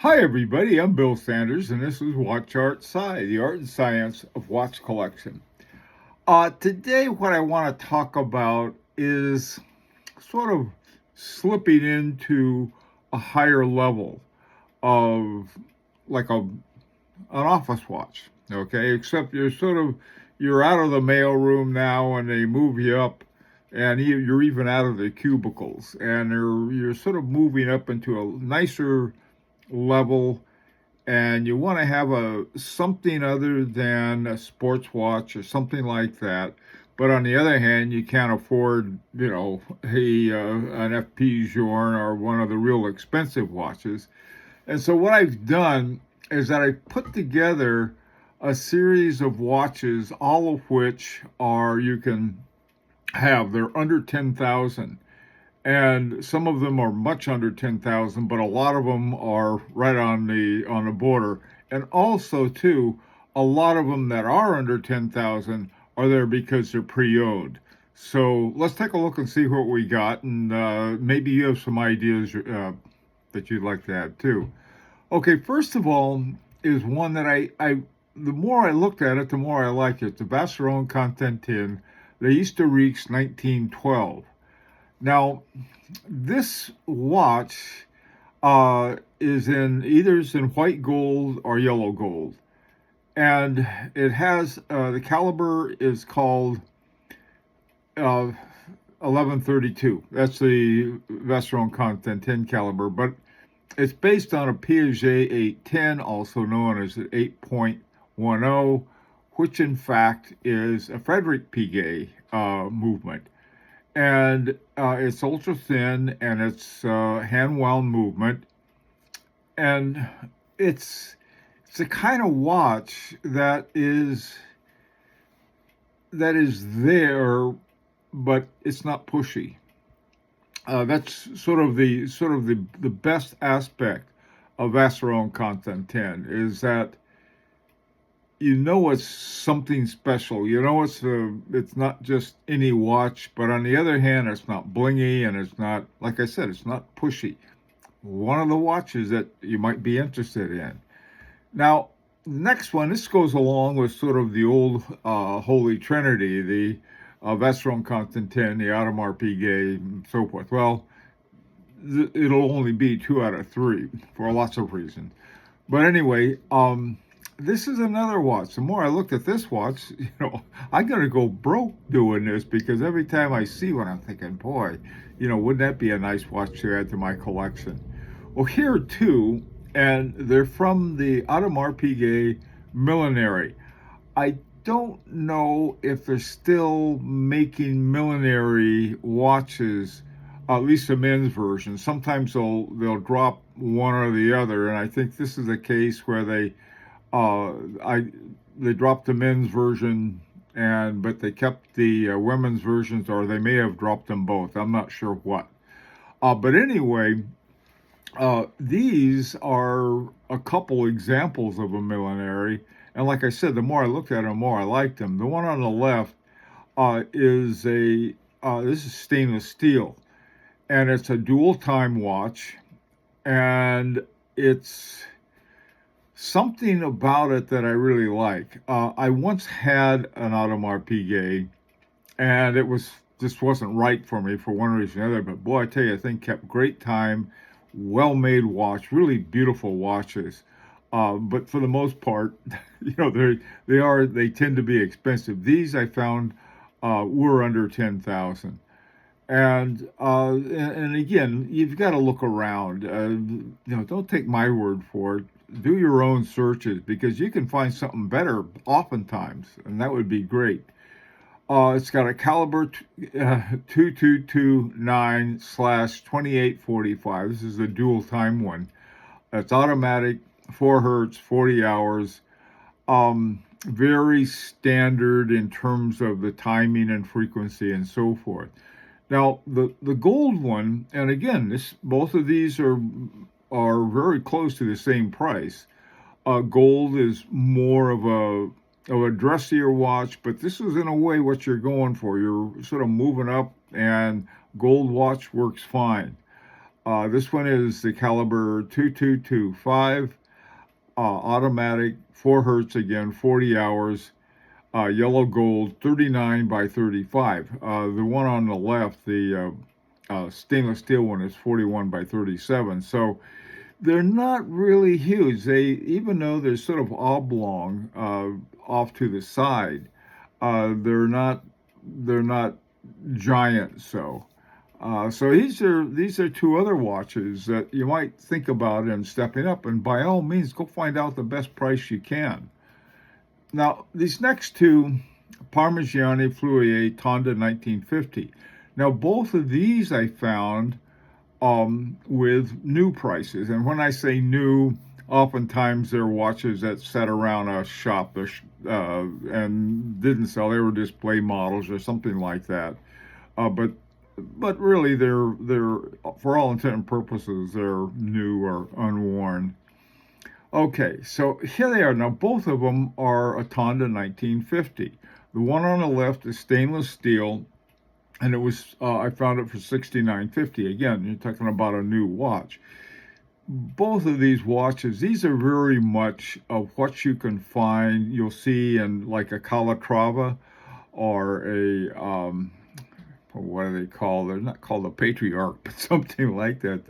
Hi, everybody. I'm Bill Sanders, and this is Watch Art Sci, the art and science of watch collection. Today, what I want to talk about is sort of slipping into a higher level of like an office watch. Okay, except you're out of the mail room now, and they move you up, and you're even out of the cubicles, and you're sort of moving up into a nicer level, and you want to have a something other than a sports watch or something like that. But on the other hand, you can't afford, an FP Journe or one of the real expensive watches. And so what I've done is that I put together a series of watches, all of which are you can have. They're under 10,000. And some of them are much under 10,000, but a lot of them are right on the border. And also, too, a lot of them that are under 10,000 are there because they're pre-owned. So let's take a look and see what we got, and maybe you have some ideas that you'd like to add too. Okay, first of all is one that the more I looked at it, the more I like it. The Vacheron Constantin, the Historiques 1912. Now, this watch is in white gold or yellow gold, and it has the caliber is called 1132. That's the Vacheron Constantin caliber, but it's based on a Piaget 810, also known as an 8.10, which in fact is a Frederick Piguet movement. And it's ultra thin, and it's hand wound movement, and it's the kind of watch that is there, but it's not pushy. That's sort of the best aspect of Vacheron Constantin, is that it's something special. It's not just any watch, but on the other hand, it's not blingy, and it's not, like I said, it's not pushy. One of the watches that you might be interested in. Now, the next one, this goes along with sort of the old Holy Trinity, the Vacheron Constantin, the Audemars Piguet, and so forth. Well, it'll only be 2 out of 3 for lots of reasons. But anyway, this is another watch. The more I looked at this watch, I'm going to go broke doing this, because every time I see one, I'm thinking, boy, wouldn't that be a nice watch to add to my collection? Well, here too, and they're from the Audemars Piguet Millenary. I don't know if they're still making Millenary watches, at least the men's version. Sometimes they'll drop one or the other, and I think this is a case where they dropped the men's version, but they kept the women's versions, or they may have dropped them both. I'm not sure what. But anyway, these are a couple examples of a Millenary, and like I said, the more I looked at them, the more I liked them. The one on the left is this is stainless steel, and it's a dual time watch, and it's something about it that I really like. I once had an Audemars Piguet, and it just wasn't right for me for one reason or another. But boy, I tell you, I think kept great time, well-made watch, really beautiful watches. But for the most part, they tend to be expensive. These I found were under 10,000. And again, you've got to look around. Don't take my word for it. Do your own searches, because you can find something better oftentimes, and that would be great. It's got a caliber 2229/2845. This is a dual time one. It's automatic, 4 hertz, 40 hours. Very standard in terms of the timing and frequency and so forth. Now, the gold one, and again, both of these are very close to the same price. Gold is more of a dressier watch, but this is in a way what you're going for. You're sort of moving up, and gold watch works fine. This one is the caliber 2225, automatic, 4 hertz again, 40 hours, yellow gold, 39 by 35. The one on the left, the stainless steel one, is 41 by 37. So they're not really huge. They, even though they're sort of oblong off to the side, they're not giant. So these are two other watches that you might think about in stepping up, and by all means, go find out the best price you can. Now, these next two, Parmigiani Fleurier Tonda 1950. Now, both of these I found with new prices, and when I say new, oftentimes they're watches that sat around a shop and didn't sell. They were display models or something like that. But really, they're for all intent and purposes, they're new or unworn. Okay, so here they are. Now, both of them are a Tonda 1950. The one on the left is stainless steel, and it was I found it for $69.50. Again, you're talking about a new watch. Both of these watches, these are very much of what you can find. You'll see in like a Calatrava or a what are they called? They're not called a Patriarch, but something like that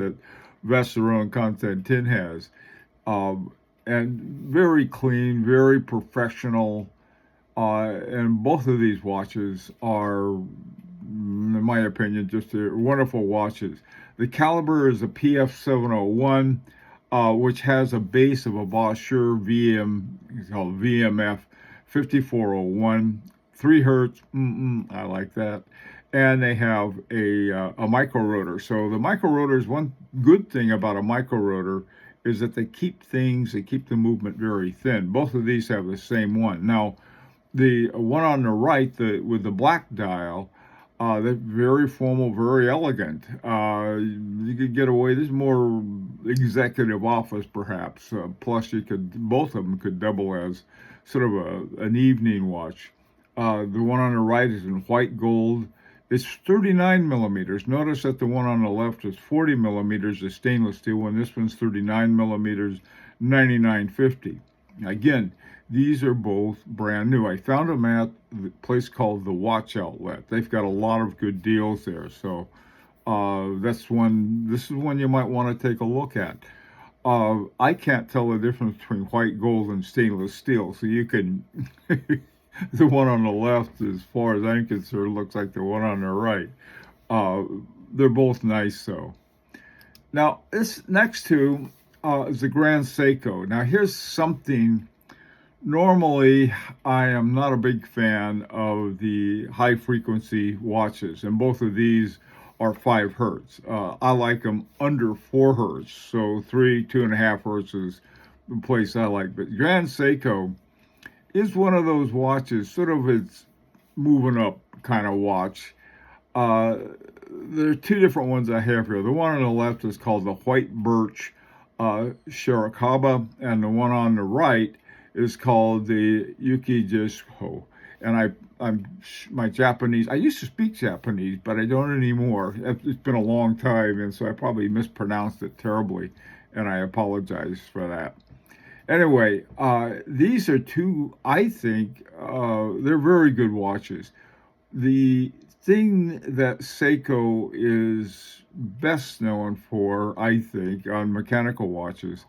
Vacheron Constantin has. And very clean, very professional. And both of these watches are, in my opinion, just wonderful watches. The caliber is a PF701, which has a base of a Vacheron it's called VMF 5401, 3 hertz. I like that. And they have a micro rotor. So the micro rotors, one good thing about a micro rotor is that they keep the movement very thin. Both of these have the same one. Now, the one on the right, with the black dial, they're very formal, very elegant. You could get away. This is more executive office, perhaps. Plus, both of them could double as sort of an evening watch. The one on the right is in white gold. It's 39 millimeters. Notice that the one on the left is 40 millimeters, the stainless steel one. This one's 39 millimeters, $99.50. Again, these are both brand new. I found them at the place called the Watch Outlet. They've got a lot of good deals there. So this is one you might want to take a look at. I can't tell the difference between white gold and stainless steel, so you can the one on the left, as far as I'm concerned, looks like the one on the right. They're both nice, though. Now, this next two is the Grand Seiko. Now, here's something. Normally, I am not a big fan of the high-frequency watches, and both of these are 5 hertz. I like them under 4 hertz, so 2.5 hertz is the place I like. But Grand Seiko is one of those watches, sort of its moving up kind of watch. There are two different ones I have here. The one on the left is called the White Birch Shirakawa, and the one on the right is called the Yukijisho. And my Japanese, I used to speak Japanese, but I don't anymore. It's been a long time, and so I probably mispronounced it terribly, and I apologize for that. Anyway, these are two, I think, they're very good watches. The thing that Seiko is best known for, I think, on mechanical watches,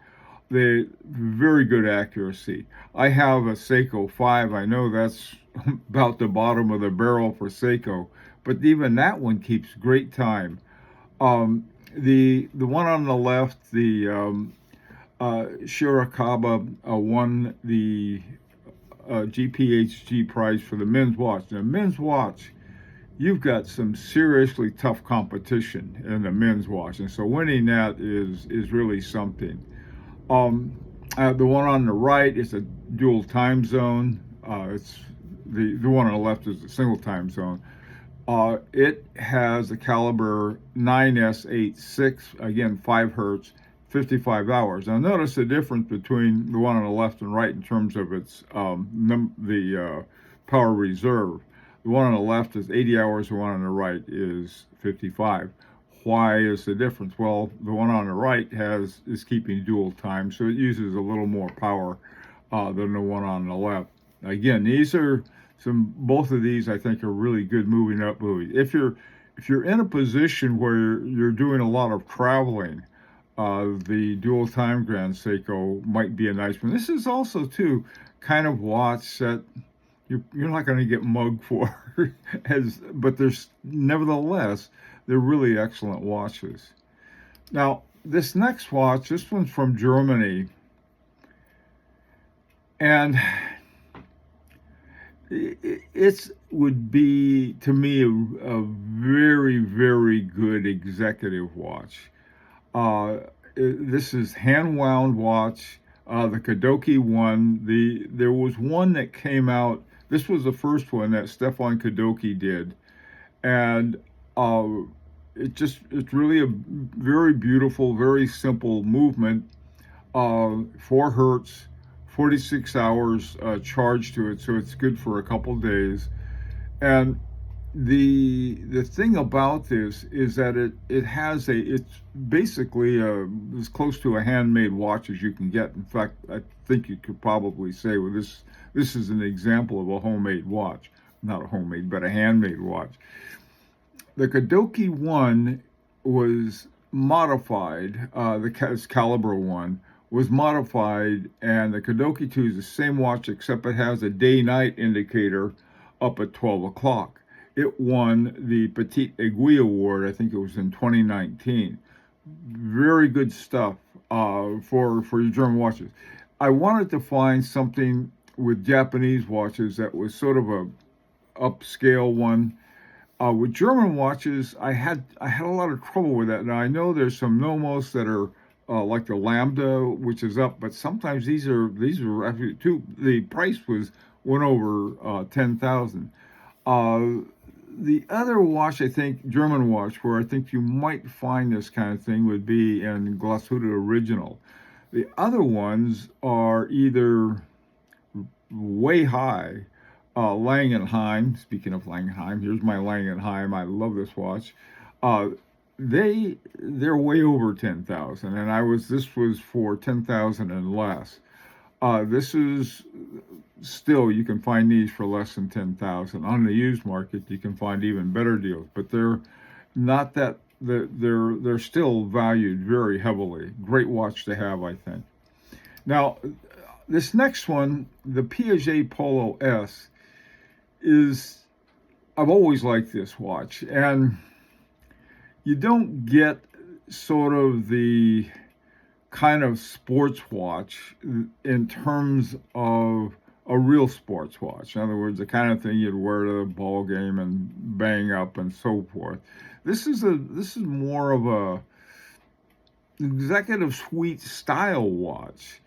they're very good accuracy. I have a Seiko 5. I know that's about the bottom of the barrel for Seiko, but even that one keeps great time. The one on the left, the Shirakawa, won the GPHG prize for the men's watch. Now, men's watch, you've got some seriously tough competition in the men's watch, and so winning that is really something. The one on the right is a dual time zone. It's the one on the left is a single time zone. It has a caliber 9S86, again 5 hertz, 55 hours. Now notice the difference between the one on the left and right in terms of its the power reserve. The one on the left is 80 hours, the one on the right is 55. why is the difference? Well, the one on the right is keeping dual time, so it uses a little more power than the one on the left. Again, these are both of these I think are really good moving up movies. If you're in a position where you're doing a lot of traveling, the dual time Grand Seiko might be a nice one. This is also too kind of watch that you're not going to get mugged for, but there's nevertheless they're really excellent watches. Now this next watch, this one's from Germany, and it would be to me a very, very good executive watch. This is hand wound watch, the Kadoki one. There was one that came out. This was the first one that Stefan Kadoki did, and it's really a very beautiful, very simple movement. 4 hertz, 46 hours charge to it, so it's good for a couple days. And the thing about this is that it's basically as close to a handmade watch as you can get. In fact, I think you could probably say, well, this is an example of a homemade watch. Not a homemade, but a handmade watch. The Kadoki one was modified, the caliber one was modified, and the Kadoki 2 is the same watch, except it has a day-night indicator up at 12 o'clock. It won the Petite Aiguille Award, I think it was in 2019. Very good stuff for your German watches. I wanted to find something with Japanese watches that was sort of a upscale one. With German watches, I had a lot of trouble with that. Now I know there's some Nomos that are like the Lambda, which is up, but sometimes these are actually too. The price went over 10,000. The other watch, I think, German watch, where I think you might find this kind of thing would be in Glashütte Original. The other ones are either way high. Langenheim, speaking of Langenheim, here's my Langenheim. I love this watch. They're way over 10,000, and this was for 10,000 and less. This is still, you can find these for less than 10,000. On the used market, you can find even better deals, but they're not that, they're still valued very heavily. Great watch to have, I think. Now, this next one, the Piaget Polo S, I've always liked this watch, and you don't get sort of the kind of sports watch in terms of a real sports watch. In other words, the kind of thing you'd wear to a ball game and bang up and so forth. This is more of a executive suite style watch.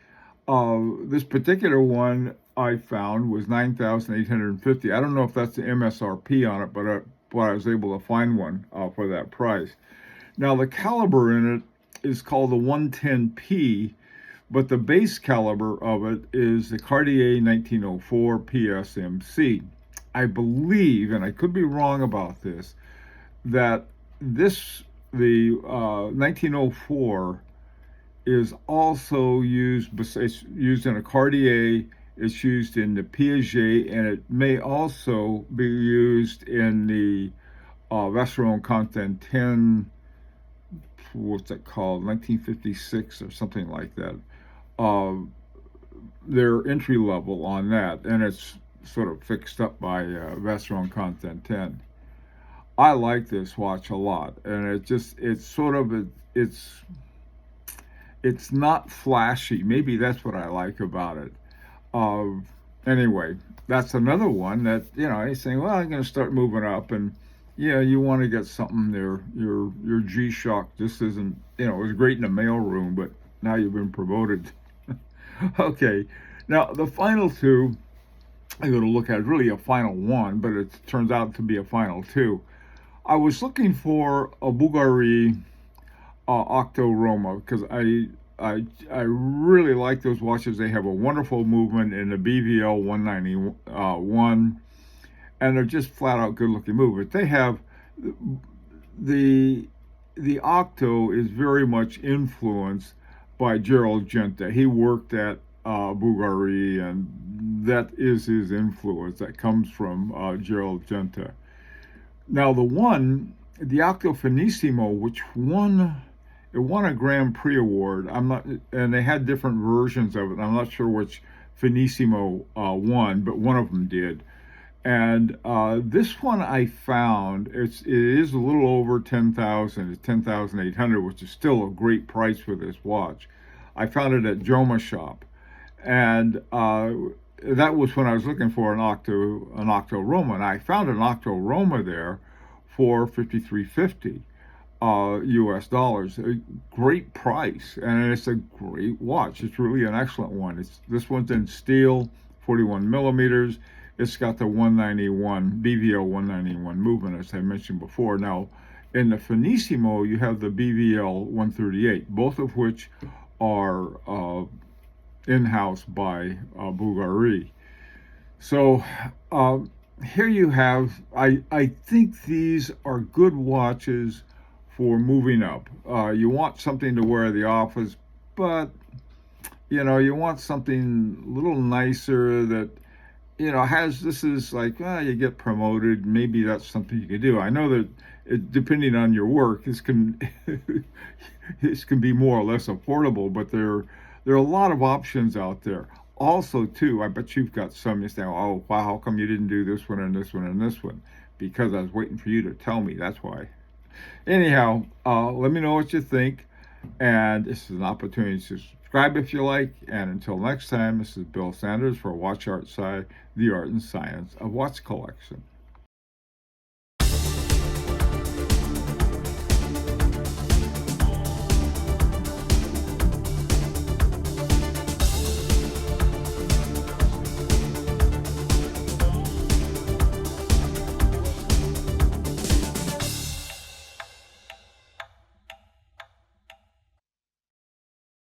This particular one I found was $9,850. I don't know if that's the MSRP on it, but I was able to find one for that price. Now the caliber in it is called the 110P, but the base caliber of it is the Cartier 1904 PSMC. I believe, and I could be wrong about this, that the 1904 is also it's used in a Cartier, it's used in the Piaget, and it may also be used in the Vacheron Constantin, what's it called, 1956 or something like that. Their entry level on that, and it's sort of fixed up by Vacheron Constantin. I like this watch a lot, and it's not flashy. Maybe that's what I like about it. Anyway, that's another one that, he's saying, well, I'm going to start moving up, and you want to get something there. Your G-Shock just isn't, it was great in the mailroom, but now you've been promoted. Okay, now the final two I'm going to look at is really a final one, but it turns out to be a final two. I was looking for a Bulgari Octo Roma because I really like those watches. They have a wonderful movement in the BVL 191, and they're just flat out good looking movement. They have the the Octo is very much influenced by Gerald Genta. He worked at Bulgari, and that is his influence. That comes from Gerald Genta. Now, the Octo Finissimo, which won a Grand Prix award. I'm not, and they had different versions of it. I'm not sure which Finissimo won, but one of them did. And this one I found it is a little over 10,000. It's 10,800, which is still a great price for this watch. I found it at Joma Shop, and that was when I was looking for an Octo Roma, and I found an Octo Roma there for $53.50 US dollars. A great price, and it's a great watch. It's really an excellent one. This one's in steel, 41 millimeters. It's got the 191 BVL 191 movement, as I mentioned before. Now, in the Finissimo, you have the BVL 138, both of which are in-house by Bulgari. So here you have, I think these are good watches for moving up. You want something to wear at the office, but you want something a little nicer that this is like, you get promoted. Maybe that's something you can do. I know that depending on your work, this can this can be more or less affordable, but there are a lot of options out there. Also, too, I bet you've got some. You say, oh, wow, how come you didn't do this one and this one and this one? Because I was waiting for you to tell me. That's why. Anyhow, let me know what you think. And this is an opportunity to subscribe if you like. And until next time, this is Bill Sanders for Watch Art Side, the art and science of watch collection.